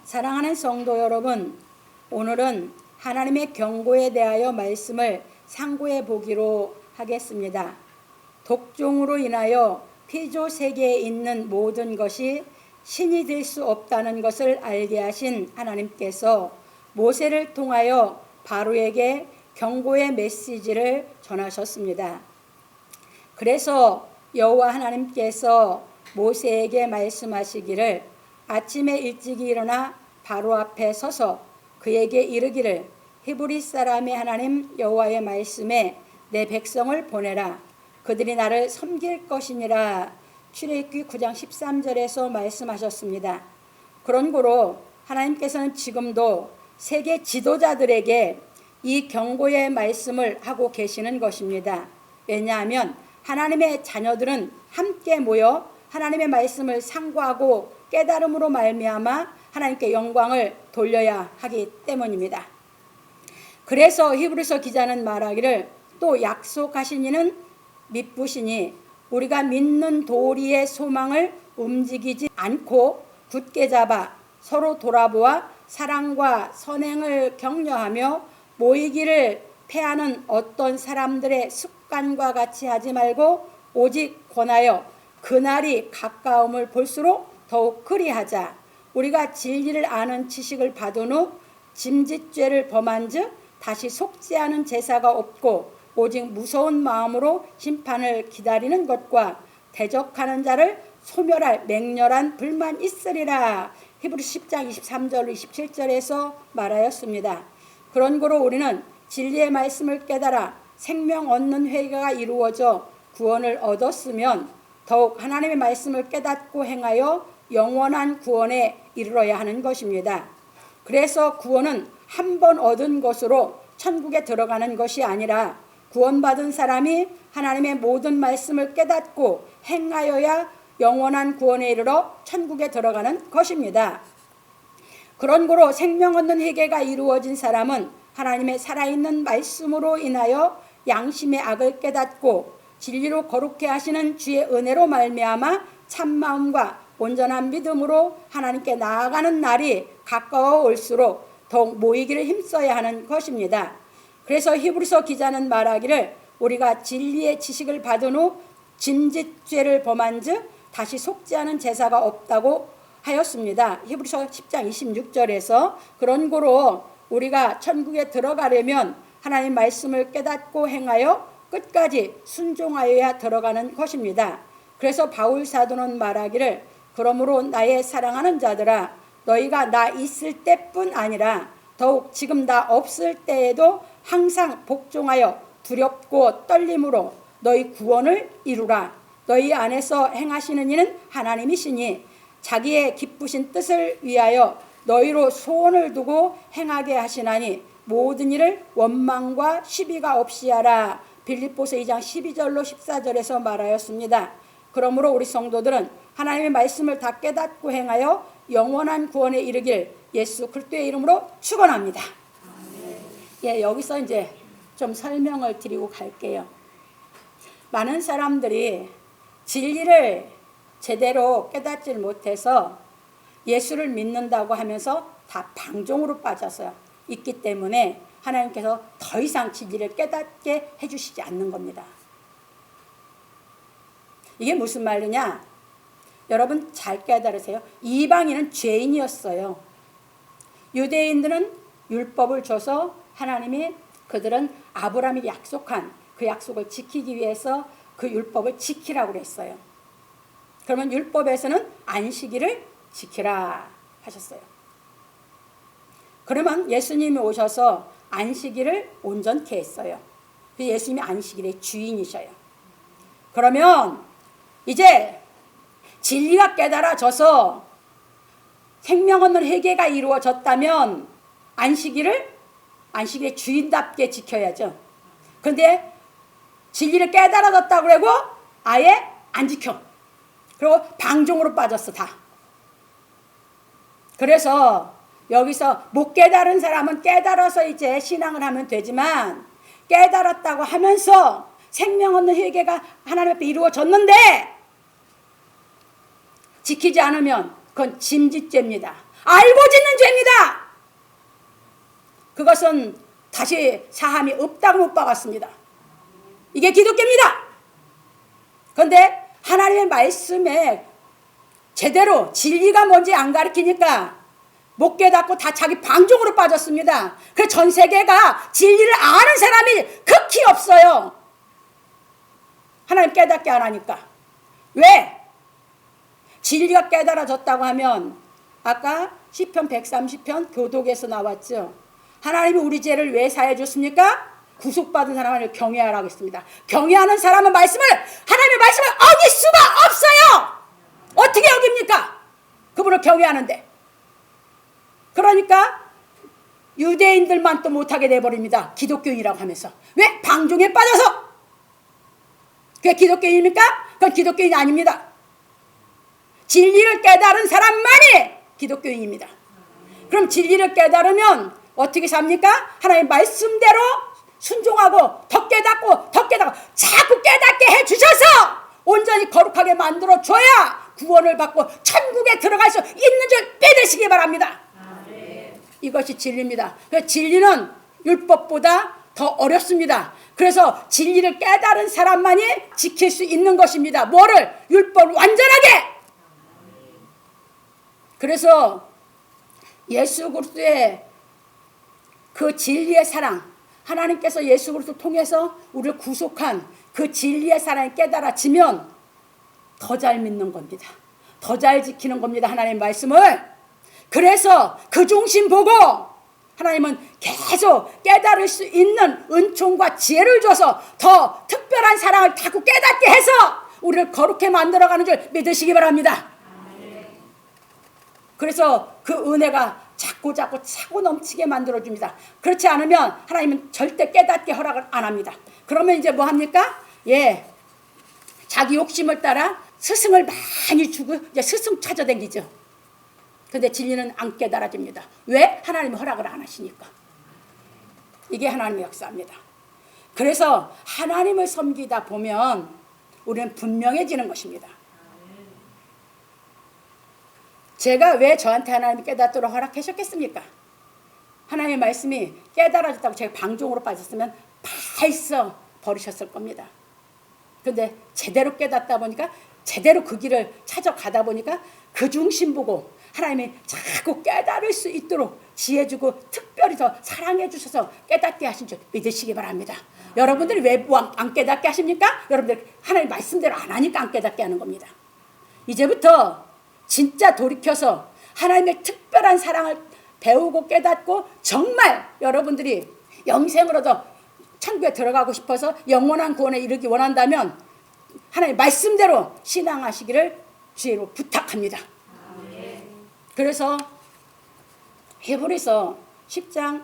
사랑하는 성도 여러분, 오늘은 하나님의 경고에 대하여 말씀을 상고해 보기로 하겠습니다. 독종으로 인하여 피조 세계에 있는 모든 것이 신이 될 수 없다는 것을 알게 하신 하나님께서 모세를 통하여 바로에게 경고의 메시지를 전하셨습니다. 그래서 여호와 하나님께서 모세에게 말씀하시기를 아침에 일찍 일어나 바로 앞에 서서 그에게 이르기를 히브리 사람의 하나님 여호와의 말씀에 내 백성을 보내라. 그들이 나를 섬길 것이니라. 출애굽기 9장 13절에서 말씀하셨습니다. 그런 고로 하나님께서는 지금도 세계 지도자들에게 이 경고의 말씀을 하고 계시는 것입니다. 왜냐하면 하나님의 자녀들은 함께 모여 하나님의 말씀을 상고하고 깨달음으로 말미암아 하나님께 영광을 돌려야 하기 때문입니다. 그래서 히브리서 기자는 말하기를 또 약속하신 이는 미쁘시니 우리가 믿는 도리의 소망을 움직이지 않고 굳게 잡아 서로 돌아보아 사랑과 선행을 격려하며 모이기를 패하는 어떤 사람들의 습관과 같이 하지 말고 오직 권하여 그날이 가까움을 볼수록 더욱 그리하자. 우리가 진리를 아는 지식을 받은 후 짐짓죄를 범한 즉 다시 속지 않은 제사가 없고 오직 무서운 마음으로 심판을 기다리는 것과 대적하는 자를 소멸할 맹렬한 불만 있으리라. 히브리서 10장 23절 27절에서 말하였습니다. 그런 고로 우리는 진리의 말씀을 깨달아 생명 얻는 회개가 이루어져 구원을 얻었으면 더욱 하나님의 말씀을 깨닫고 행하여 영원한 구원에 이르러야 하는 것입니다. 그래서 구원은 한 번 얻은 것으로 천국에 들어가는 것이 아니라 구원받은 사람이 하나님의 모든 말씀을 깨닫고 행하여야 영원한 구원에 이르러 천국에 들어가는 것입니다. 그런 고로 생명 얻는 회개가 이루어진 사람은 하나님의 살아있는 말씀으로 인하여 양심의 악을 깨닫고 진리로 거룩해 하시는 주의 은혜로 말미암아 참마음과 온전한 믿음으로 하나님께 나아가는 날이 가까워 올수록 더욱 모이기를 힘써야 하는 것입니다. 그래서 히브리서 기자는 말하기를 우리가 진리의 지식을 받은 후 짐짓죄를 범한 즉 다시 속지 않은 제사가 없다고 하였습니다. 히브리서 10장 26절에서 그런 고로 우리가 천국에 들어가려면 하나님 말씀을 깨닫고 행하여 끝까지 순종하여야 들어가는 것입니다. 그래서 바울 사도는 말하기를 그러므로 나의 사랑하는 자들아 너희가 나 있을 때뿐 아니라 더욱 지금 나 없을 때에도 항상 복종하여 두렵고 떨림으로 너희 구원을 이루라. 너희 안에서 행하시는 이는 하나님이시니 자기의 기쁘신 뜻을 위하여 너희로 소원을 두고 행하게 하시나니 모든 일을 원망과 시비가 없이 하라. 빌립보서 2장 12절로 14절에서 말하였습니다. 그러므로 우리 성도들은 하나님의 말씀을 다 깨닫고 행하여 영원한 구원에 이르길 예수 그리스도의 이름으로 축원합니다. 예, 여기서 이제 좀 설명을 드리고 갈게요. 많은 사람들이 진리를 제대로 깨닫지 못해서 예수를 믿는다고 하면서 다 방종으로 빠져서 있기 때문에 하나님께서 더 이상 진리를 깨닫게 해주시지 않는 겁니다. 이게 무슨 말이냐? 여러분 잘 깨달으세요. 이방인은 죄인이었어요. 유대인들은 율법을 줘서 하나님이 그들은 아브라함이 약속한 그 약속을 지키기 위해서 그 율법을 지키라고 그랬어요. 그러면 율법에서는 안식일을 지키라 하셨어요. 그러면 예수님이 오셔서 안식일을 온전케 했어요. 예수님이 안식일의 주인이셔요. 그러면 이제 진리가 깨달아져서 생명 얻는 회개가 이루어졌다면 안식일의 주인답게 지켜야죠. 그런데 진리를 깨달아졌다고 그러고 아예 안 지켜. 그리고 방종으로 빠졌어 다. 그래서 여기서 못 깨달은 사람은 깨달아서 이제 신앙을 하면 되지만 깨달았다고 하면서 생명 얻는 회개가 하나님 앞에 이루어졌는데 지키지 않으면 그건 짐짓죄입니다. 알고 짓는 죄입니다. 그것은 다시 사함이 없다고 못 박았습니다. 이게 기독교입니다. 그런데 하나님의 말씀에 제대로 진리가 뭔지 안 가르치니까 못 깨닫고 다 자기 방종으로 빠졌습니다. 그래서 전 세계가 진리를 아는 사람이 극히 없어요. 하나님 깨닫게 안 하니까. 왜? 진리가 깨달아졌다고 하면 아까 시편 130편 교독에서 나왔죠. 하나님이 우리 죄를 왜 사해 줬습니까? 구속받은 사람을 경외하라고 했습니다. 경외하는 사람은 하나님의 말씀을 어길 수가 없어요. 어떻게 어깁니까? 그분을 경외하는데. 그러니까 유대인들만 또 못하게 돼버립니다. 기독교인이라고 하면서. 왜? 방종에 빠져서. 그게 기독교인입니까? 그건 기독교인이 아닙니다. 진리를 깨달은 사람만이 기독교인입니다. 그럼 진리를 깨달으면 어떻게 삽니까? 하나님의 말씀대로 순종하고 더 깨닫고 자꾸 깨닫게 해주셔서 온전히 거룩하게 만들어줘야 구원을 받고 천국에 들어갈 수 있는 줄 믿으시기 바랍니다. 이것이 진리입니다. 진리는 율법보다 더 어렵습니다. 그래서 진리를 깨달은 사람만이 지킬 수 있는 것입니다. 뭐를? 율법을 완전하게. 그래서 예수 그리스도의 그 진리의 사랑, 하나님께서 예수 그리스도 통해서 우리를 구속한 그 진리의 사랑이 깨달아지면 더 잘 믿는 겁니다. 더 잘 지키는 겁니다. 하나님의 말씀을. 그래서 그 중심 보고 하나님은 계속 깨달을 수 있는 은총과 지혜를 줘서 더 특별한 사랑을 자꾸 깨닫게 해서 우리를 거룩해 만들어가는 줄 믿으시기 바랍니다. 그래서 그 은혜가 자꾸 차고 넘치게 만들어줍니다. 그렇지 않으면 하나님은 절대 깨닫게 허락을 안 합니다. 그러면 이제 뭐 합니까? 자기 욕심을 따라 스승을 많이 주고 이제 스승 찾아다니죠. 근데 진리는 안 깨달아집니다. 왜? 하나님이 허락을 안 하시니까. 이게 하나님의 역사입니다. 그래서 하나님을 섬기다 보면 우리는 분명해지는 것입니다. 제가 왜 저한테 하나님이 깨닫도록 허락하셨겠습니까? 하나님의 말씀이 깨달아졌다고 제가 방종으로 빠졌으면 벌써 버리셨을 겁니다. 그런데 제대로 깨닫다 보니까 제대로 그 길을 찾아가다 보니까 그 중심 보고 하나님이 자꾸 깨달을 수 있도록 지혜 주고 특별히 더 사랑해 주셔서 깨닫게 하신 줄 믿으시기 바랍니다. 여러분들이 왜 안 깨닫게 하십니까? 여러분들 하나님 말씀대로 안 하니까 안 깨닫게 하는 겁니다. 이제부터 진짜 돌이켜서 하나님의 특별한 사랑을 배우고 깨닫고 정말 여러분들이 영생으로도 천국에 들어가고 싶어서 영원한 구원에 이르기 원한다면 하나님 말씀대로 신앙하시기를 주의로 부탁합니다. 그래서 히브리서 10장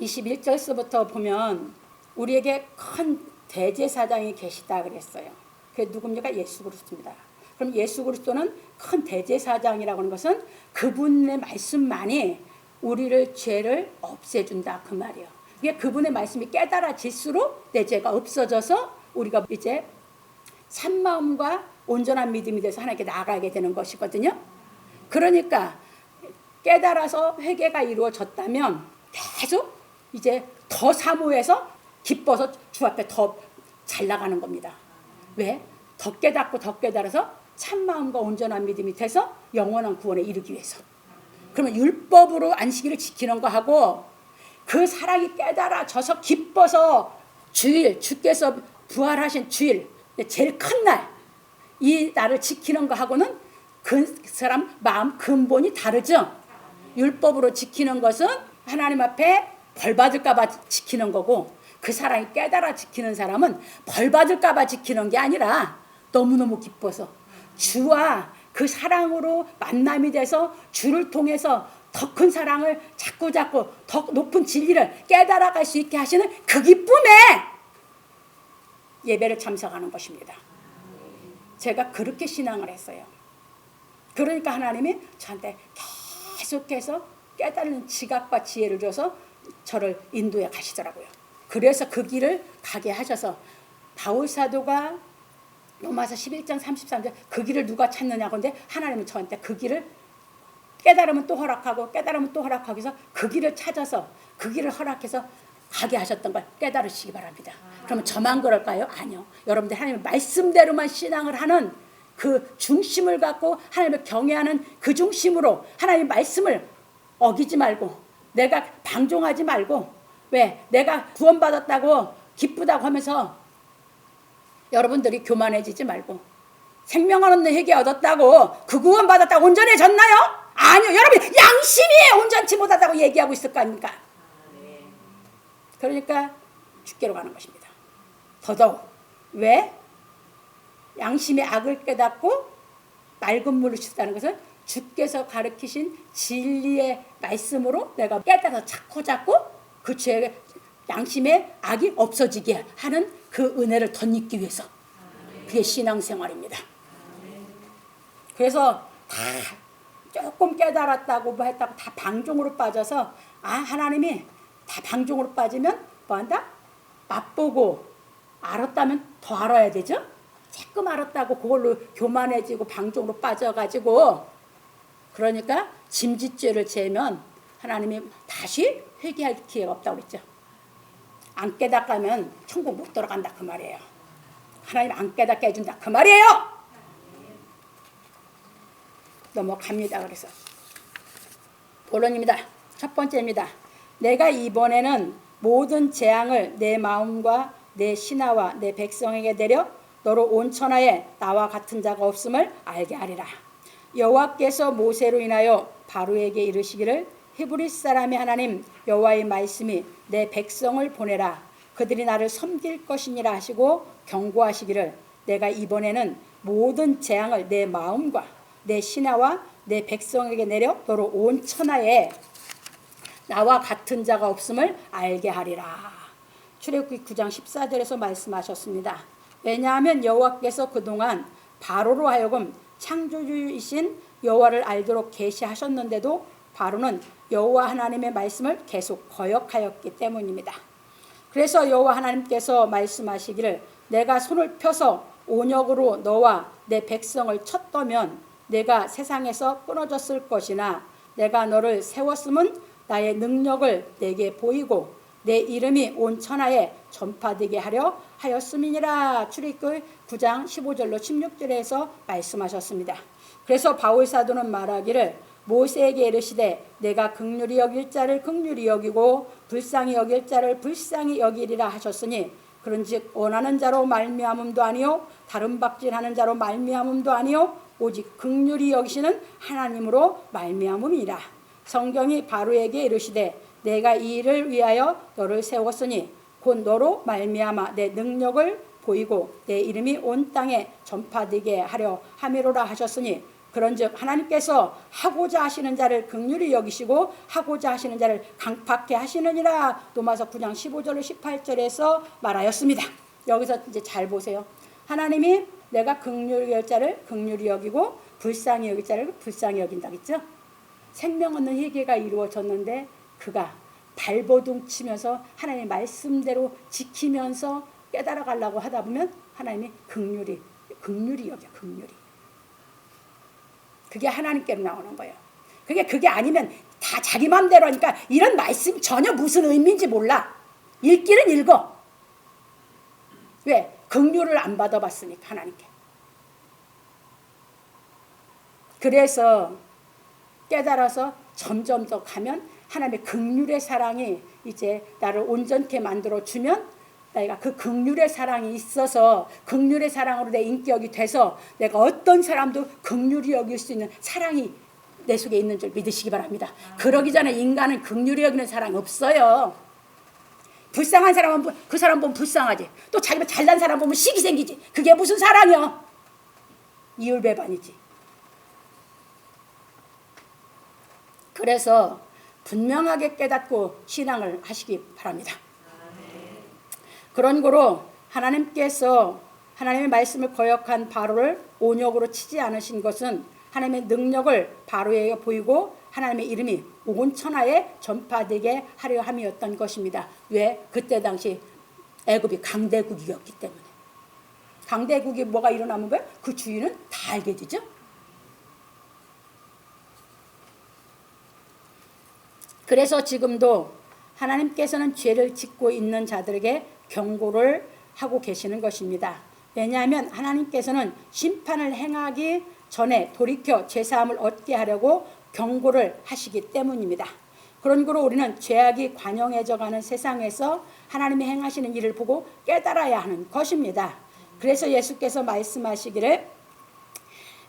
21절서부터 보면 우리에게 큰 대제사장이 계시다 그랬어요. 그게 누굽니까? 예수 그리스도입니다. 그럼 예수 그리스도는 큰 대제사장이라고 하는 것은 그분의 말씀만이 우리를 죄를 없애준다 그 말이에요. 이게 그분의 말씀이 깨달아질수록 내 죄가 없어져서 우리가 이제 참마음과 온전한 믿음이 돼서 하나님께 나아가게 되는 것이거든요. 그러니까 깨달아서 회개가 이루어졌다면 계속 이제 더 사모해서 기뻐서 주 앞에 더 잘 나가는 겁니다. 왜? 더 깨닫고 더 깨달아서 참마음과 온전한 믿음이 돼서 영원한 구원에 이르기 위해서. 그러면 율법으로 안식일을 지키는 거하고 그 사랑이 깨달아져서 기뻐서 주일, 주께서 부활하신 주일, 제일 큰 날, 이 날을 지키는 거하고는 그 사람 마음 근본이 다르죠. 율법으로 지키는 것은 하나님 앞에 벌 받을까 봐 지키는 거고 그 사랑이 깨달아 지키는 사람은 벌 받을까 봐 지키는 게 아니라 너무너무 기뻐서 주와 그 사랑으로 만남이 돼서 주를 통해서 더 큰 사랑을 자꾸 더 높은 진리를 깨달아갈 수 있게 하시는 그 기쁨에 예배를 참석하는 것입니다. 제가 그렇게 신앙을 했어요. 그러니까 하나님이 저한테 계속해서 깨달는 지각과 지혜를 줘서 저를 인도해 가시더라고요. 그래서 그 길을 가게 하셔서 바울 사도가 로마서 11장 33절 그 길을 누가 찾느냐 근데 하나님은 저한테 그 길을 깨달으면 또 허락하고 깨달으면 또 허락하고 해서 그 길을 찾아서 그 길을 허락해서 가게 하셨던 걸 깨달으시기 바랍니다. 그러면 저만 그럴까요? 아니요. 여러분들 하나님의 말씀대로만 신앙을 하는 그 중심을 갖고 하나님을 경외하는 그 중심으로 하나님의 말씀을 어기지 말고 내가 방종하지 말고 왜 내가 구원받았다고 기쁘다고 하면서 여러분들이 교만해지지 말고 생명을 얻는 회개 얻었다고 그 구원받았다고 온전해졌나요? 아니요. 여러분 양심이 온전치 못하다고 얘기하고 있을 거 아닙니까? 그러니까 죽게로 가는 것입니다. 더더욱 왜? 양심의 악을 깨닫고 맑은 물을 주셨다는 것은 주께서 가르치신 진리의 말씀으로 내가 깨달아서 찾고 잡고 그 죄의 양심의 악이 없어지게 하는 그 은혜를 덧입기 위해서 그게 신앙생활입니다. 그래서 다 조금 깨달았다고 뭐 했다고 다 방종으로 빠져서 하나님이 다 방종으로 빠지면 뭐한다? 맛보고 알았다면 더 알아야 되죠? 조금 알았다고 그걸로 교만해지고 방종으로 빠져가지고 그러니까 짐짓죄를 재면 하나님이 다시 회개할 기회가 없다고 그랬죠. 안 깨닫가면 천국 못 들어간다 그 말이에요. 하나님 안 깨닫게 해준다 그 말이에요. 넘어갑니다. 그래서 본론입니다. 첫 번째입니다. 내가 이번에는 모든 재앙을 내 마음과 내 신하와 내 백성에게 내려 너로 온 천하에 나와 같은 자가 없음을 알게 하리라. 여호와께서 모세로 인하여 바로에게 이르시기를 히브리 사람의 하나님 여호와의 말씀이 내 백성을 보내라. 그들이 나를 섬길 것이니라 하시고 경고하시기를 내가 이번에는 모든 재앙을 내 마음과 내 신하와 내 백성에게 내려 너로 온 천하에 나와 같은 자가 없음을 알게 하리라. 출애굽기 9장 14절에서 말씀하셨습니다. 왜냐하면 여호와께서 그동안 바로로 하여금 창조주이신 여호와를 알도록 계시하셨는데도 바로는 여호와 하나님의 말씀을 계속 거역하였기 때문입니다. 그래서 여호와 하나님께서 말씀하시기를 내가 손을 펴서 온역으로 너와 내 백성을 쳤더면 내가 세상에서 끊어졌을 것이나 내가 너를 세웠음은 나의 능력을 내게 보이고 내 이름이 온 천하에 전파되게 하려 하였음이니라. 출애굽기 9장 15절로 16절에서 말씀하셨습니다. 그래서 바울 사도는 말하기를 모세에게 이르시되 내가 긍휼히 여길 자를 긍휼히 여기고 불쌍히 여길 자를 불쌍히 여기리라 하셨으니 그런즉 원하는 자로 말미암음도 아니요 다른 박질하는 자로 말미암음도 아니요 오직 긍휼히 여기시는 하나님으로 말미암음이라. 성경이 바로에게 이르시되 내가 이 일을 위하여 너를 세웠으니 곧 너로 말미암아 내 능력을 보이고 내 이름이 온 땅에 전파되게 하려 함이로라 하셨으니 그런즉 하나님께서 하고자 하시는 자를 긍휼히 여기시고 하고자 하시는 자를 강팍해 하시느니라. 로마서 9장 15절로 18절에서 말하였습니다. 여기서 이제 잘 보세요. 하나님이 내가 긍휼히 여길 자를 긍휼히 여기고 불쌍히 여길 자를 불쌍히 여긴다 그랬죠? 생명 얻는 회개가 이루어졌는데 그가 발버둥 치면서 하나님의 말씀대로 지키면서 깨달아 가려고 하다 보면 하나님이 긍휼히 여겨. 긍휼히. 그게 하나님께로 나오는 거예요. 그게 아니면 다 자기 마음대로 하니까 이런 말씀 전혀 무슨 의미인지 몰라. 읽기는 읽어. 왜? 긍휼을 안 받아봤으니까 하나님께. 그래서 깨달아서 점점 더 가면 하나님의 긍휼의 사랑이 이제 나를 온전케 만들어주면 내가 그 긍휼의 사랑이 있어서 긍휼의 사랑으로 내 인격이 돼서 내가 어떤 사람도 긍휼히 여길 수 있는 사랑이 내 속에 있는 줄 믿으시기 바랍니다. 그러기 전에 인간은 긍휼히 여기는 사랑이 없어요. 불쌍한 사람은 그 사람 보면 불쌍하지. 또 자기가 잘난 사람 보면 시기 생기지. 그게 무슨 사랑이야? 이율배반이지. 그래서 분명하게 깨닫고 신앙을 하시기 바랍니다. 그런 거로 하나님께서 하나님의 말씀을 거역한 바로를 온역으로 치지 않으신 것은 하나님의 능력을 바로에게 보이고 하나님의 이름이 온 천하에 전파되게 하려 함이었던 것입니다. 왜? 그때 당시 애굽이 강대국이었기 때문에. 강대국이 뭐가 일어나면 그 주인은 다 알게 되죠. 그래서 지금도 하나님께서는 죄를 짓고 있는 자들에게 경고를 하고 계시는 것입니다. 왜냐하면 하나님께서는 심판을 행하기 전에 돌이켜 죄사함을 얻게 하려고 경고를 하시기 때문입니다. 그런 거로 우리는 죄악이 관영해져가는 세상에서 하나님이 행하시는 일을 보고 깨달아야 하는 것입니다. 그래서 예수께서 말씀하시기를,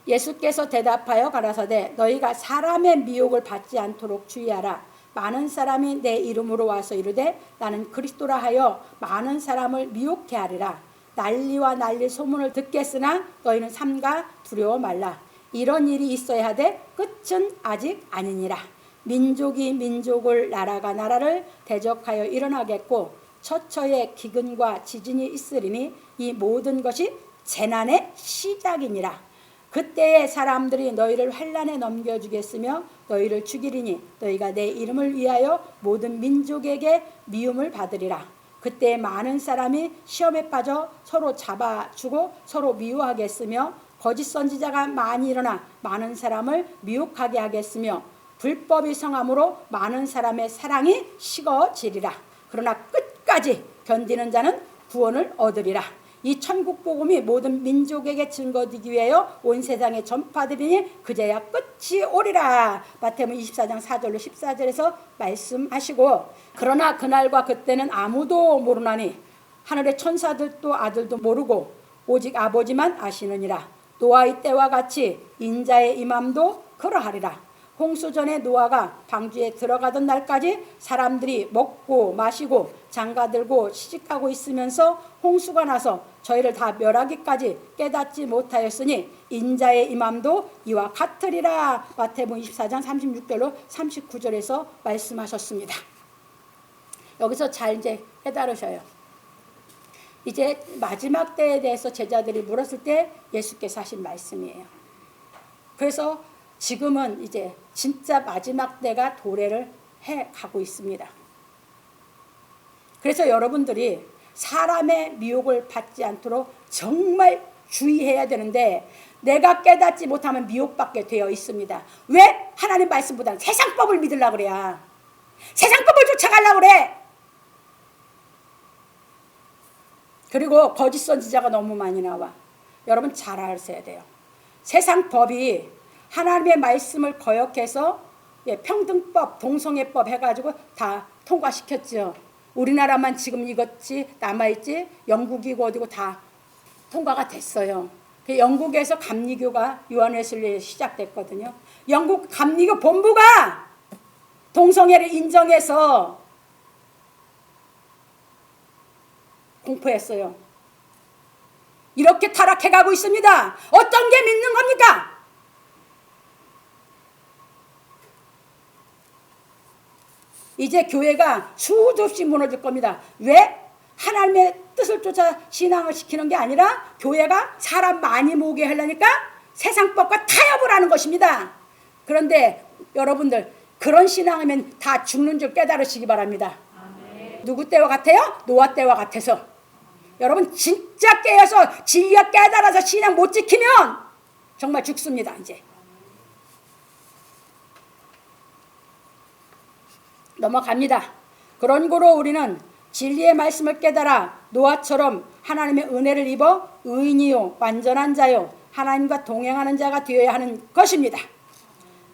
예수께서 대답하여 가라사대 너희가 사람의 미혹을 받지 않도록 주의하라. 많은 사람이 내 이름으로 와서 이르되 나는 그리스도라 하여 많은 사람을 미혹해 하리라. 난리와 난리 소문을 듣겠으나 너희는 삼가 두려워 말라. 이런 일이 있어야 하되 끝은 아직 아니니라. 민족이 민족을, 나라가 나라를 대적하여 일어나겠고 처처에 기근과 지진이 있으리니 이 모든 것이 재난의 시작이니라. 그때에 사람들이 너희를 환난에 넘겨주겠으며 너희를 죽이리니 너희가 내 이름을 위하여 모든 민족에게 미움을 받으리라. 그때 많은 사람이 시험에 빠져 서로 잡아주고 서로 미워하겠으며 거짓 선지자가 많이 일어나 많은 사람을 미혹하게 하겠으며 불법이 성함으로 많은 사람의 사랑이 식어지리라. 그러나 끝까지 견디는 자는 구원을 얻으리라. 이 천국 복음이 모든 민족에게 증거되기 위하여 온 세상에 전파되리니 그제야 끝이 오리라. 마태복음 24장 4절로 14절에서 말씀하시고, 그러나 그날과 그때는 아무도 모르나니 하늘의 천사들도 아들도 모르고 오직 아버지만 아시느니라. 노아의 때와 같이 인자의 임함도 그러하리라. 홍수 전에 노아가 방주에 들어가던 날까지 사람들이 먹고 마시고 장가들고 시집가고 있으면서 홍수가 나서 저희를 다 멸하기까지 깨닫지 못하였으니 인자의 임함도 이와 같으리라. 마태복음 24장 36절로 39절에서 말씀하셨습니다. 여기서 잘 이제 깨달으셔요. 이제 마지막 때에 대해서 제자들이 물었을 때 예수께서 하신 말씀이에요. 그래서 지금은 이제 진짜 마지막 때가 도래를 해 가고 있습니다. 그래서 여러분들이 사람의 미혹을 받지 않도록 정말 주의해야 되는데 내가 깨닫지 못하면 미혹받게 되어 있습니다. 왜? 하나님 말씀보다는 세상법을 믿으려고 그래야. 세상법을 쫓아가려고 그래. 그리고 거짓 선지자가 너무 많이 나와. 여러분 잘 아셔야 돼요. 세상법이 하나님의 말씀을 거역해서 평등법, 동성애법 해가지고 다 통과시켰죠. 우리나라만 지금 이것이 남아있지 영국이고 어디고 다 통과가 됐어요. 영국에서 감리교가 요한웨슬리에 시작됐거든요. 영국 감리교 본부가 동성애를 인정해서 공포했어요. 이렇게 타락해가고 있습니다. 어떤 게 믿는 겁니까? 이제 교회가 수도 없이 무너질 겁니다. 왜? 하나님의 뜻을 쫓아 신앙을 시키는 게 아니라 교회가 사람 많이 모으게 하려니까 세상법과 타협을 하는 것입니다. 그런데 여러분들 그런 신앙이면 다 죽는 줄 깨달으시기 바랍니다. 아멘. 누구 때와 같아요? 노아 때와 같아서. 여러분 진짜 깨어서 진리가 깨달아서 신앙 못 지키면 정말 죽습니다. 이제 넘어갑니다. 그런 거로 우리는 진리의 말씀을 깨달아 노아처럼 하나님의 은혜를 입어 의인이요 완전한 자요 하나님과 동행하는 자가 되어야 하는 것입니다.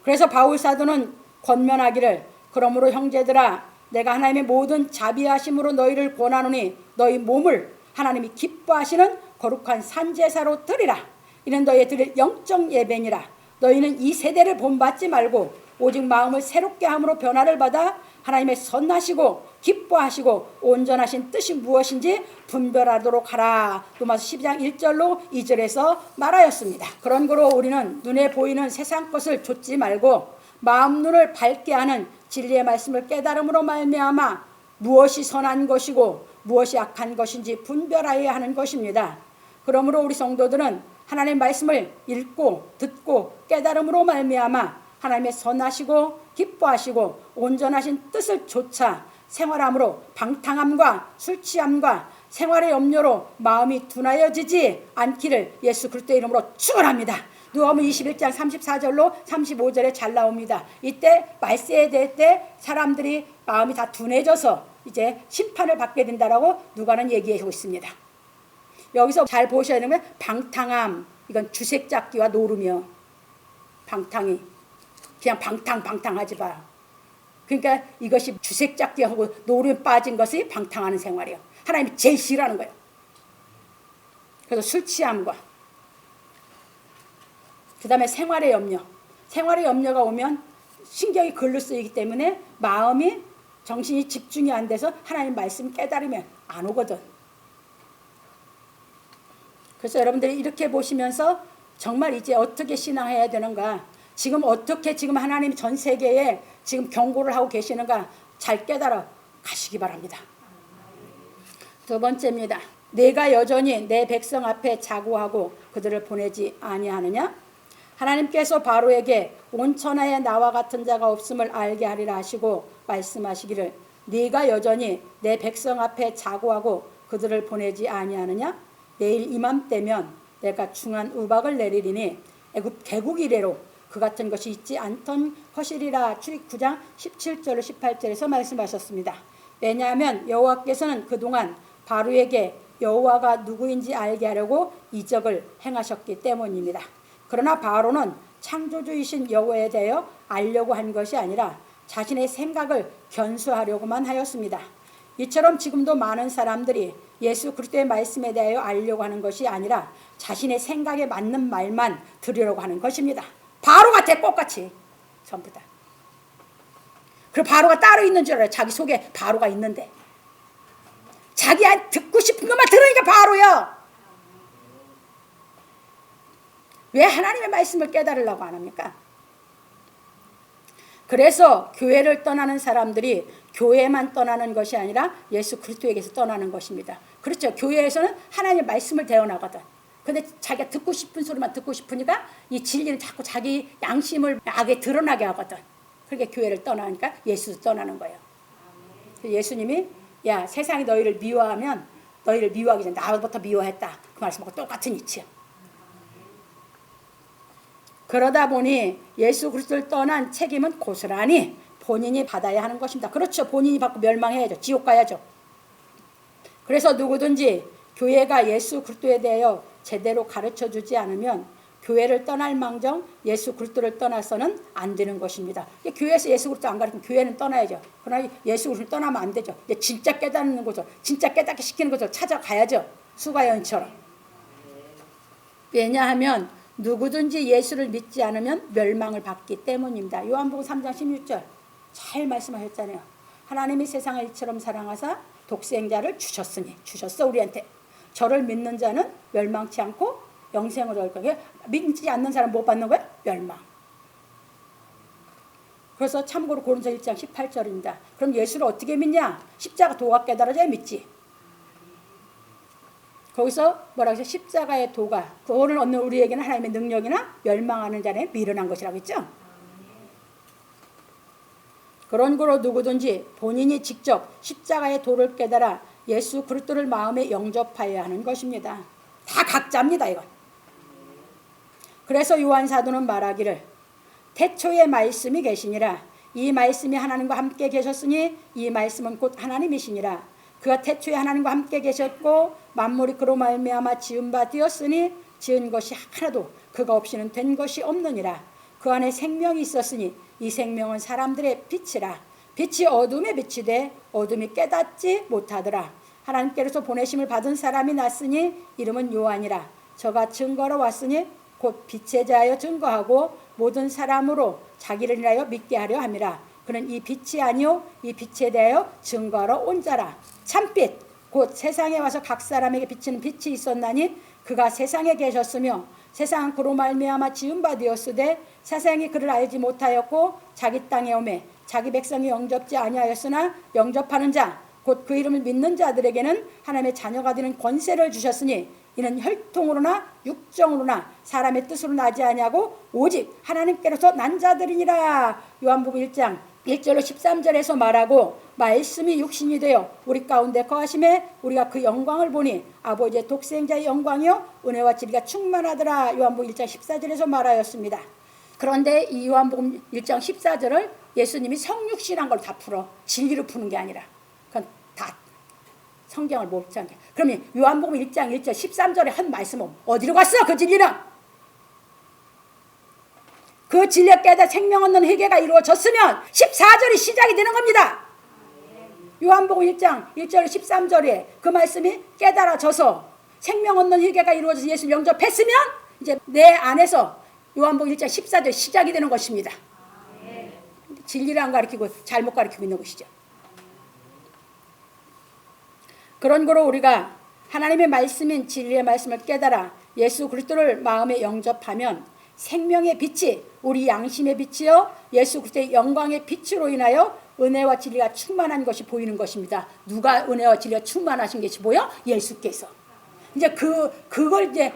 그래서 바울 사도는 권면하기를 그러므로 형제들아 내가 하나님의 모든 자비하심으로 너희를 권하노니 너희 몸을 하나님이 기뻐하시는 거룩한 산제사로 드리라. 이는 너희 드릴 영적 예배니라. 너희는 이 세대를 본받지 말고 오직 마음을 새롭게 함으로 변화를 받아 하나님의 선하시고 기뻐하시고 온전하신 뜻이 무엇인지 분별하도록 하라. 로마서 12장 1절로 2절에서 말하였습니다. 그런 거로 우리는 눈에 보이는 세상 것을 좇지 말고 마음 눈을 밝게 하는 진리의 말씀을 깨달음으로 말미암아 무엇이 선한 것이고 무엇이 악한 것인지 분별하여야 하는 것입니다. 그러므로 우리 성도들은 하나님의 말씀을 읽고 듣고 깨달음으로 말미암아 하나님의 선하시고 기뻐하시고 온전하신 뜻을 좇아 생활함으로 방탕함과 술 취함과 생활의 염려로 마음이 둔하여지지 않기를 예수 그리스도의 이름으로 축원합니다. 누가복음 21장 34절로 35절에 잘 나옵니다. 이때 말세에 때 사람들이 마음이 다 둔해져서 이제 심판을 받게 된다라고 누가는 얘기하고 있습니다. 여기서 잘 보셔야 되는 건 방탕함, 이건 주색잡기와 노름이요. 방탕이 그냥 방탕하지 마. 그러니까 이것이 주색잡기하고 노름에 빠진 것이 방탕하는 생활이에요. 하나님이 제일 싫어하는 거예요. 그래서 술 취함과 그 다음에 생활의 염려. 생활의 염려가 오면 신경이 글로 쓰이기 때문에 마음이 정신이 집중이 안 돼서 하나님 말씀 깨달으면 안 오거든. 그래서 여러분들이 이렇게 보시면서 정말 이제 어떻게 신앙해야 되는가, 지금 어떻게 지금 하나님이 전 세계에 지금 경고를 하고 계시는가 잘 깨달아 가시기 바랍니다. 두 번째입니다. 내가 여전히 내 백성 앞에 자고하고 그들을 보내지 아니하느냐? 하나님께서 바로에게 온 천하에 나와 같은 자가 없음을 알게 하리라 하시고 말씀하시기를 네가 여전히 내 백성 앞에 자고하고 그들을 보내지 아니하느냐? 내일 이맘때면 내가 중한 우박을 내리리니 애굽 개국 이래로 그 같은 것이 있지 않던 것이리라. 출애굽 9장 17절 18절에서 말씀하셨습니다. 왜냐하면 여호와께서는 그동안 바로에게 여호와가 누구인지 알게 하려고 이적을 행하셨기 때문입니다. 그러나 바로는 창조주이신 여호와에 대하여 알려고 한 것이 아니라 자신의 생각을 견수하려고만 하였습니다. 이처럼 지금도 많은 사람들이 예수 그리스도의 말씀에 대하여 알려고 하는 것이 아니라 자신의 생각에 맞는 말만 들으려고 하는 것입니다. 바로 같아, 똑같이 전부 다. 그리고 바로가 따로 있는 줄 알아요. 자기 속에 바로가 있는데 자기 듣고 싶은 것만 들으니까 바로요. 왜 하나님의 말씀을 깨달으려고 안 합니까? 그래서 교회를 떠나는 사람들이 교회만 떠나는 것이 아니라 예수 그리스도에게서 떠나는 것입니다. 그렇죠. 교회에서는 하나님의 말씀을 대언하거든. 근데 자기가 듣고 싶은 소리만 듣고 싶으니까 이 진리는 자꾸 자기 양심을 악에 드러나게 하거든. 그렇게 교회를 떠나니까 예수도 떠나는 거예요. 예수님이 야, 세상이 너희를 미워하면 너희를 미워하기 전에 나부터 미워했다. 그 말씀하고 똑같은 이치야. 그러다 보니 예수 그리스도를 떠난 책임은 고스란히 본인이 받아야 하는 것입니다. 그렇죠. 본인이 받고 멸망해야죠. 지옥 가야죠. 그래서 누구든지 교회가 예수 그리스도에 대하여 제대로 가르쳐주지 않으면 교회를 떠날 망정 예수 그리스도를 떠나서는 안 되는 것입니다. 교회에서 예수 그리스도 안 가르치면 교회는 떠나야죠. 그러나 예수 그리스도를 떠나면 안 되죠. 진짜 깨닫는 것을, 진짜 깨닫게 시키는 것을 찾아가야죠. 수가연처럼. 왜냐하면 누구든지 예수를 믿지 않으면 멸망을 받기 때문입니다. 요한복음 3장 16절 잘 말씀하셨잖아요. 하나님이 세상을 이처럼 사랑하사 독생자를 주셨어 우리한테. 저를 믿는 자는 멸망치 않고 영생을 얻을 거예요. 믿지 않는 사람 못 받는 거예요? 멸망. 그래서 참고로 고린도서 1장 18절입니다. 그럼 예수를 어떻게 믿냐? 십자가 도가 깨달아져야 믿지. 거기서 뭐라고 했어요? 십자가의 도가 그거를 얻는 우리에게는 하나님의 능력이나 멸망하는 자는 미련한 것이라고 했죠. 그런 거로 누구든지 본인이 직접 십자가의 도를 깨달아 예수 그리스도를 마음에 영접하여야 하는 것입니다. 다 각자입니다. 이건. 그래서 요한 사도는 말하기를 태초에 말씀이 계시니라. 이 말씀이 하나님과 함께 계셨으니 이 말씀은 곧 하나님이시니라. 그가 태초에 하나님과 함께 계셨고 만물이 그로 말미암아 지은 바 되었으니 지은 것이 하나도 그가 없이는 된 것이 없느니라. 그 안에 생명이 있었으니 이 생명은 사람들의 빛이라. 빛이 어둠에 비치되 어둠이 깨닫지 못하더라. 하나님께로서 보내심을 받은 사람이 났으니 이름은 요한이라. 저가 증거로 왔으니 곧 빛에 대하여 증거하고 모든 사람으로 자기를 인하여 믿게 하려 함이라. 그는 이 빛이 아니요 이 빛에 대하여 증거하러 온 자라. 참빛 곧 세상에 와서 각 사람에게 비치는 빛이 있었나니 그가 세상에 계셨으며 세상은 그로 말미암아 지은 바 되었으되 세상이 그를 알지 못하였고 자기 땅에 오매 자기 백성이 영접지 아니하였으나 영접하는 자 곧 그 이름을 믿는 자들에게는 하나님의 자녀가 되는 권세를 주셨으니 이는 혈통으로나 육정으로나 사람의 뜻으로 나지 아니하고 오직 하나님께로서 난 자들이니라. 요한복음 1장 1절로 13절에서 말하고 말씀이 육신이 되어 우리 가운데 거하심에 우리가 그 영광을 보니 아버지의 독생자의 영광이요 은혜와 진리가 충만하더라. 요한복음 1장 14절에서 말하였습니다. 그런데 이 요한복음 1장 14절을 예수님이 성육신한 걸 다 풀어. 진리로 푸는 게 아니라 그건 다 성경을 못 찾게. 그러면 요한복음 1장 1절 13절에 한 말씀은 어디로 갔어? 그 진리는? 그 진리에 깨달아 생명 얻는 회개가 이루어졌으면 14절이 시작이 되는 겁니다. 요한복음 1장 1절 13절에 그 말씀이 깨달아져서 생명 얻는 회개가 이루어져서 예수를 영접했으면 이제 내 안에서 요한복음 1장 14절 시작이 되는 것입니다. 진리를 안 가르치고 잘못 가르치고 있는 것이죠. 그런 거로 우리가 하나님의 말씀인 진리의 말씀을 깨달아 예수 그리스도를 마음에 영접하면 생명의 빛이 우리 양심의 빛이요 예수 그리스도의 영광의 빛으로 인하여 은혜와 진리가 충만한 것이 보이는 것입니다. 누가 은혜와 진리가 충만하신 것이 보여? 예수께서. 이제 그걸 이제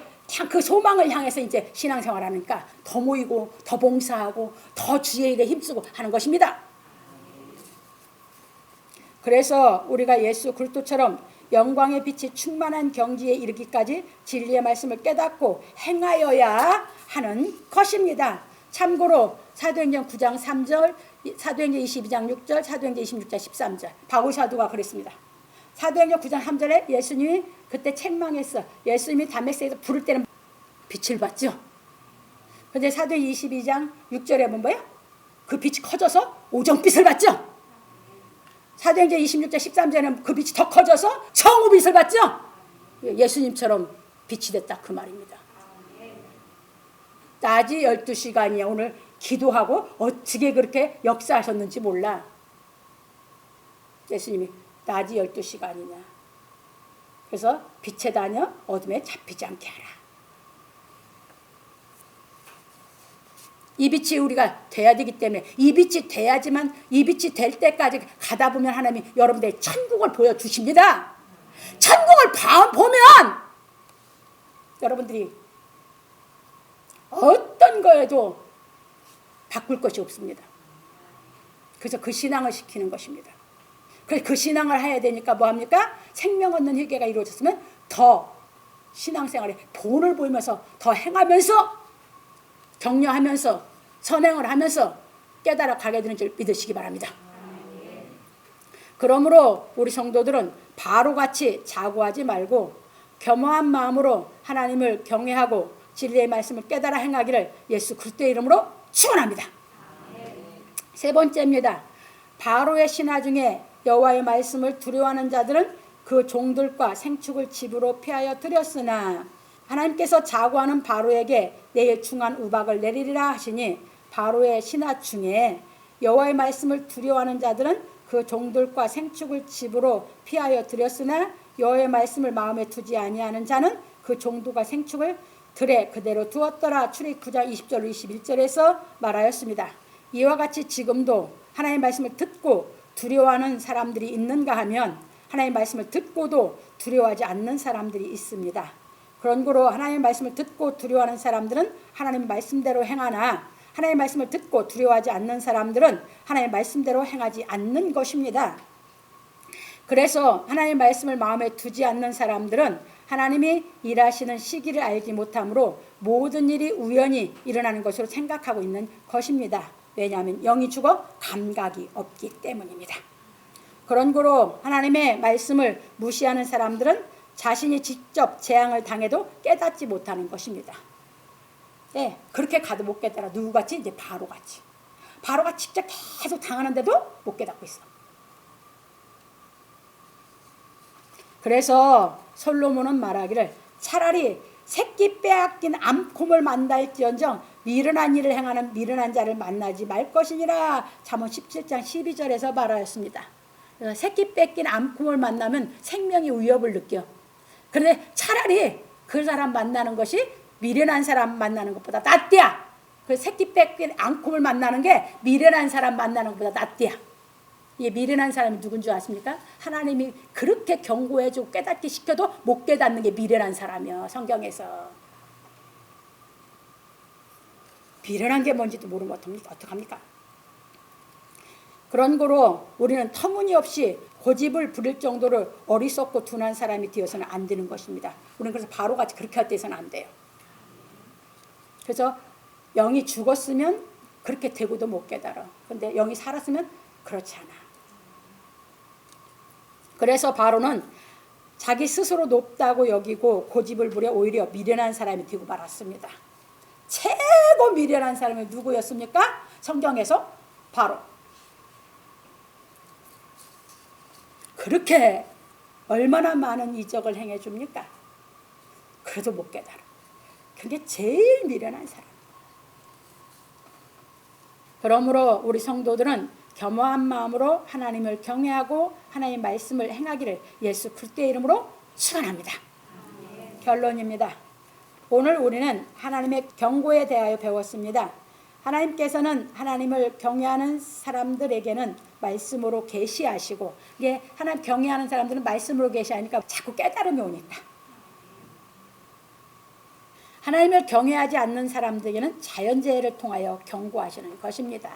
그 소망을 향해서 이제 신앙생활하니까 더 모이고 더 봉사하고 더 주의 일에 힘쓰고 하는 것입니다. 그래서 우리가 예수 그리스도처럼 영광의 빛이 충만한 경지에 이르기까지 진리의 말씀을 깨닫고 행하여야 하는 것입니다. 참고로 사도행전 9장 3절, 사도행전 22장 6절, 사도행전 26장 13절 바울 사도가 그랬습니다. 사도행전 9장 3절에 예수님이 그때 책망했어. 예수님이 담메색에서 부를 때는 빛을 봤죠. 그런데 사도행전 22장 6절에 보면 뭐야? 그 빛이 커져서 오정빛을 봤죠. 사도행전 26장 13절에는 그 빛이 더 커져서 정오빛을 봤죠. 예수님처럼 빛이 됐다 그 말입니다. 낮이 12시간이야. 오늘 기도하고 어떻게 그렇게 역사하셨는지 몰라. 예수님이 낮이 12시간이냐. 그래서 빛에 다녀 어둠에 잡히지 않게 하라. 이 빛이 우리가 돼야 되기 때문에 이 빛이 돼야지만 이 빛이 될 때까지 가다 보면 하나님이 여러분들의 천국을 보여주십니다. 천국을 보면 여러분들이 어떤 거에도 바꿀 것이 없습니다. 그래서 그 신앙을 시키는 것입니다. 그래서 그 신앙을 해야 되니까 뭐합니까? 생명 얻는 회개가 이루어졌으면 더 신앙생활에 본을 보이면서 더 행하면서 격려하면서 선행을 하면서 깨달아 가게 되는 줄 믿으시기 바랍니다. 그러므로 우리 성도들은 바로같이 자고하지 말고 겸허한 마음으로 하나님을 경외하고 진리의 말씀을 깨달아 행하기를 예수 그리스도의 이름으로 축원합니다. 세 번째입니다. 바로의 신하 중에 여호와의 말씀을 두려워하는 자들은 그 종들과 생축을 집으로 피하여 들였으나 하나님께서 자고하는 바로에게 내일 중한 우박을 내리리라 하시니 바로의 신하 중에 여호와의 말씀을 두려워하는 자들은 그 종들과 생축을 집으로 피하여 들였으나 여호와의 말씀을 마음에 두지 아니하는 자는 그 종들과 생축을 들에 그대로 두었더라. 출애굽 9장 20절 21절에서 말하였습니다. 이와 같이 지금도 하나님의 말씀을 듣고 두려워하는 사람들이 있는가 하면 하나님의 말씀을 듣고도 두려워하지 않는 사람들이 있습니다. 그런 거로 하나님의 말씀을 듣고 두려워하는 사람들은 하나님의 말씀대로 행하나 하나님의 말씀을 듣고 두려워하지 않는 사람들은 하나님의 말씀대로 행하지 않는 것입니다. 그래서 하나님의 말씀을 마음에 두지 않는 사람들은 하나님이 일하시는 시기를 알지 못하므로 모든 일이 우연히 일어나는 것으로 생각하고 있는 것입니다. 왜냐하면 영이 죽어 감각이 없기 때문입니다. 그런 거로 하나님의 말씀을 무시하는 사람들은 자신이 직접 재앙을 당해도 깨닫지 못하는 것입니다. 네, 그렇게 가도 못 깨달아. 누구같이? 이제 바로같이. 바로가 직접 계속 당하는데도 못 깨닫고 있어. 그래서 솔로몬은 말하기를 차라리 새끼 빼앗긴 암곰을 만날지언정 미련한 일을 행하는 미련한 자를 만나지 말 것이니라. 잠언 17장 12절에서 말하였습니다. 새끼 뺏긴 암곰을 만나면 생명이 위협을 느껴. 그런데 차라리 그 사람 만나는 것이 미련한 사람 만나는 것보다 낫대야. 그 새끼 뺏긴 암곰을 만나는 게 미련한 사람 만나는 것보다 낫대야. 이 미련한 사람이 누군 줄 아십니까? 하나님이 그렇게 경고해주고 깨닫게 시켜도 못 깨닫는 게 미련한 사람이요. 성경에서. 미련한 게 뭔지도 모르면 어떡합니까? 그런 거로 우리는 터무니없이 고집을 부릴 정도로 어리석고 둔한 사람이 되어서는 안 되는 것입니다. 우리는 그래서 바로같이 그렇게 돼서는 안 돼요. 그래서 영이 죽었으면 그렇게 되고도 못 깨달아. 근데 영이 살았으면 그렇지 않아. 그래서 바로는 자기 스스로 높다고 여기고 고집을 부려 오히려 미련한 사람이 되고 말았습니다. 최고 미련한 사람이 누구였습니까? 성경에서 바로. 그렇게 얼마나 많은 이적을 행해줍니까? 그래도 못 깨달아. 그게 제일 미련한 사람. 그러므로 우리 성도들은 겸허한 마음으로 하나님을 경외하고 하나님의 말씀을 행하기를 예수 그리스도의 이름으로 축원합니다. 결론입니다. 오늘 우리는 하나님의 경고에 대하여 배웠습니다. 하나님께서는 하나님을 경외하는 사람들에게는 말씀으로 계시하시고, 이게 하나님 경외하는 사람들은 말씀으로 계시하니까 자꾸 깨달음이 오니까, 하나님을 경외하지 않는 사람들에게는 자연재해를 통하여 경고하시는 것입니다.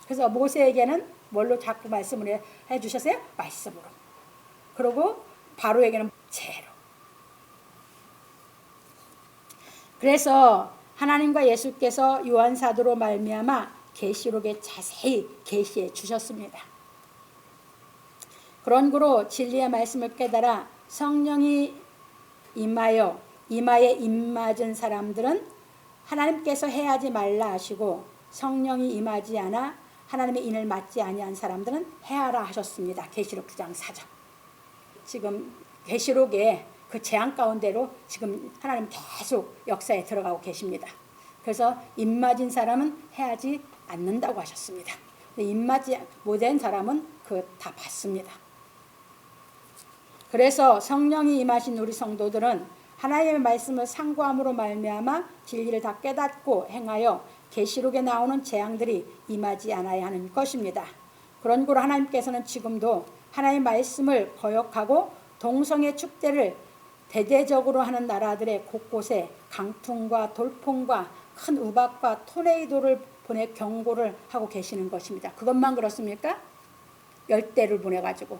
그래서 모세에게는 뭘로 자꾸 말씀을 해주셨어요? 말씀으로. 그리고 바로에게는 재로. 그래서 하나님과 예수께서 요한사도로 말미암아 계시록에 자세히 계시해 주셨습니다. 그런 거로 진리의 말씀을 깨달아 성령이 이마에 입맞은 사람들은 하나님께서 해하지 말라 하시고, 성령이 임하지 않아 하나님의 인을 맞지 아니한 사람들은 해하라 하셨습니다. 계시록 9장 4절. 지금 계시록에 그 재앙 가운데로 지금 하나님 계속 역사에 들어가고 계십니다. 그래서 입맞은 사람은 해하지 않는다고 하셨습니다. 입맞지 못한 사람은 그 다 받습니다. 그래서 성령이 임하신 우리 성도들은 하나님의 말씀을 상고함으로 말미암아 진리를 다 깨닫고 행하여 계시록에 나오는 재앙들이 임하지 않아야 하는 것입니다. 그런 거로 하나님께서는 지금도 하나님의 말씀을 거역하고 동성애 축제를 대대적으로 하는 나라들의 곳곳에 강풍과 돌풍과 큰 우박과 토네이도를 보내 경고를 하고 계시는 것입니다. 그것만 그렇습니까? 열대를 보내가지고,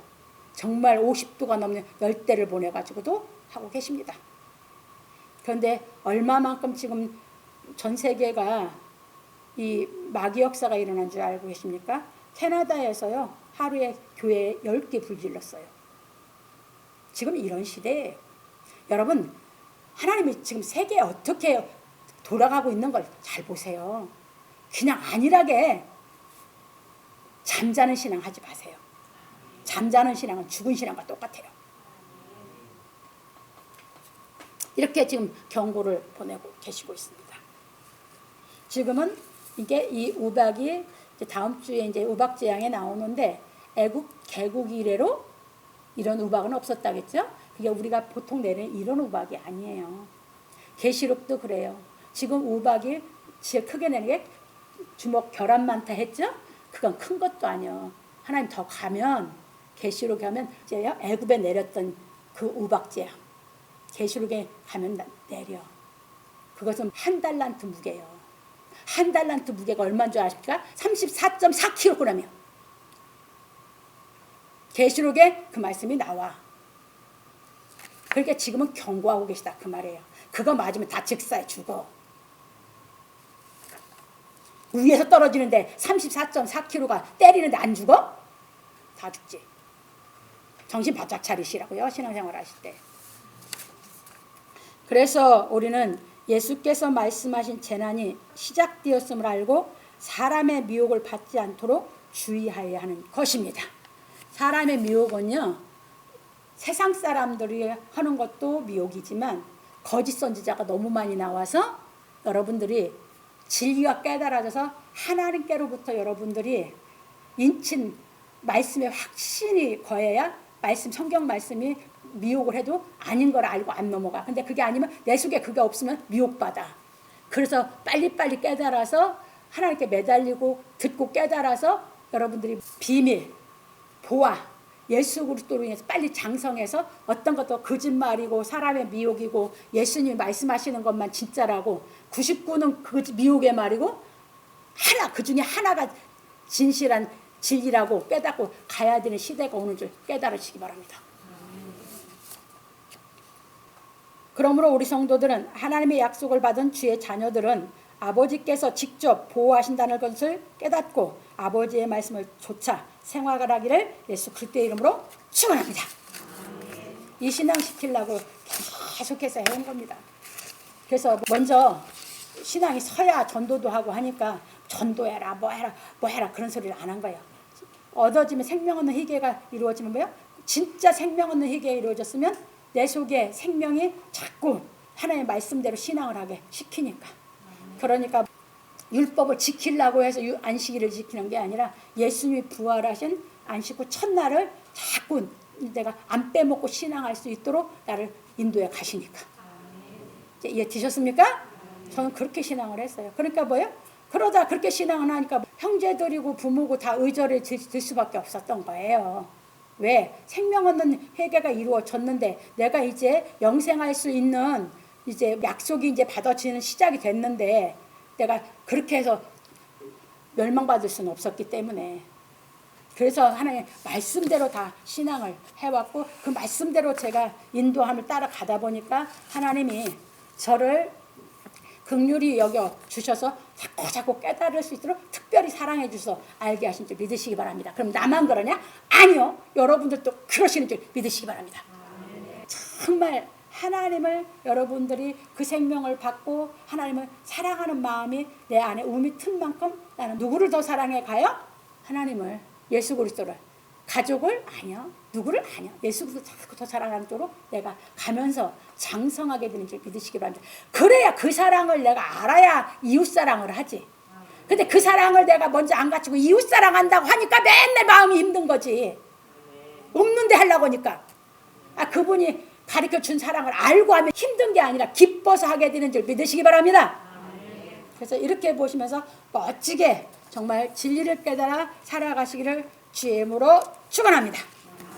정말 50도가 넘는 열대를 보내가지고도 하고 계십니다. 그런데 얼마만큼 지금 전 세계가 이 마귀 역사가 일어난 줄 알고 계십니까? 캐나다에서요, 하루에 교회에 10개 불질렀어요. 지금 이런 시대예요. 여러분, 하나님이 지금 세계에 어떻게 돌아가고 있는 걸 잘 보세요. 그냥 안일하게 잠자는 신앙 하지 마세요. 잠자는 신앙은 죽은 신앙과 똑같아요. 이렇게 지금 경고를 보내고 계시고 있습니다. 지금은 이게 이 우박이 이제 다음 주에 이제 우박 재앙에 나오는데, 애국 개국 이래로 이런 우박은 없었다겠죠? 그게 우리가 보통 내리는 이런 우박이 아니에요. 계시록도 그래요. 지금 우박이 제일 크게 내는 게 주먹 결함만타 했죠? 그건 큰 것도 아니에요. 하나님 더 가면, 계시록에 가면 이제 애굽에 내렸던 그 우박 재앙, 계시록에 가면 내려. 그것은 한 달란트 무게예요. 한 달란트 무게가 얼마인 줄 아십니까? 34.4kg이요. 계시록에 그 말씀이 나와. 그러니까 지금은 경고하고 계시다 그 말이에요. 그거 맞으면 다 즉사에 죽어. 위에서 떨어지는데 34.4kg가 때리는데 안 죽어? 다 죽지. 정신 바짝 차리시라고요, 신앙생활 하실 때. 그래서 우리는 예수께서 말씀하신 재난이 시작되었음을 알고 사람의 미혹을 받지 않도록 주의하여야 하는 것입니다. 사람의 미혹은요, 세상 사람들이 하는 것도 미혹이지만 거짓 선지자가 너무 많이 나와서 여러분들이 진리가 깨달아져서 하나님께로부터 여러분들이 인친 말씀에 확신이 거해야 말씀, 성경 말씀이 미혹을 해도 아닌 걸 알고 안 넘어가. 근데 그게 아니면 내 속에 그게 없으면 미혹받아. 그래서 빨리빨리 깨달아서 하나님께 매달리고 듣고 깨달아서 여러분들이 비밀, 보아, 예수 그리스도로 인해서 빨리 장성해서 어떤 것도 거짓말이고 사람의 미혹이고 예수님이 말씀하시는 것만 진짜라고 99는 그 미혹의 말이고 하나, 그 중에 하나가 진실한 진리라고 깨닫고 가야 되는 시대가 오는 줄 깨달으시기 바랍니다. 그러므로 우리 성도들은 하나님의 약속을 받은 주의 자녀들은 아버지께서 직접 보호하신다는 것을 깨닫고 아버지의 말씀을 조차 생활하기를 예수 그리스도의 이름으로 축원합니다. 이 신앙 시키려고 계속해서 해온 겁니다. 그래서 먼저 신앙이 서야 전도도 하고 하니까 전도해라 뭐 해라 그런 소리를 안 한 거예요. 얻어지면 생명 없는 희귀가 이루어지면 뭐예요? 진짜 생명 없는 희귀가 이루어졌으면 내 속에 생명이 자꾸 하나님의 말씀대로 신앙을 하게 시키니까. 그러니까 율법을 지키려고 해서 안식일을 지키는 게 아니라 예수님이 부활하신 안식 후 첫날을 자꾸 내가 안 빼먹고 신앙할 수 있도록 나를 인도해 가시니까. 이해 되셨습니까? 저는 그렇게 신앙을 했어요. 그러니까 뭐예요? 그러다 그렇게 신앙을 하니까 형제들이고 부모고 다 의절을 들 수밖에 없었던 거예요. 왜? 생명 없는 회개가 이루어졌는데 내가 이제 영생할 수 있는 이제 약속이 이제 받아지는 시작이 됐는데 내가 그렇게 해서 멸망받을 수는 없었기 때문에 그래서 하나님 말씀대로 다 신앙을 해왔고 그 말씀대로 제가 인도함을 따라가다 보니까 하나님이 저를 긍휼히 여겨 주셔서 자꾸 깨달을 수 있도록 특별히 사랑해 주셔서 알게 하신 줄 믿으시기 바랍니다. 그럼 나만 그러냐? 아니요. 여러분들도 그러시는 줄 믿으시기 바랍니다. 정말 하나님을 여러분들이 그 생명을 받고 하나님을 사랑하는 마음이 내 안에 움이 튼 만큼 나는 누구를 더 사랑해 가요? 하나님을, 예수 그리스도를. 가족을? 아니요. 누구를? 아니요. 예수 그리스도 자꾸 더 사랑하는 쪽으로 내가 가면서 장성하게 되는 줄 믿으시기 바랍니다. 그래야 그 사랑을 내가 알아야 이웃사랑을 하지. 근데 그 사랑을 내가 먼저 안 갖추고 이웃사랑한다고 하니까 맨날 마음이 힘든 거지. 없는데 하려고 하니까. 그분이 가르쳐준 사랑을 알고 하면 힘든 게 아니라 기뻐서 하게 되는 줄 믿으시기 바랍니다. 그래서 이렇게 보시면서 멋지게 정말 진리를 깨달아 살아가시기를 주의 이름으로 축원합니다.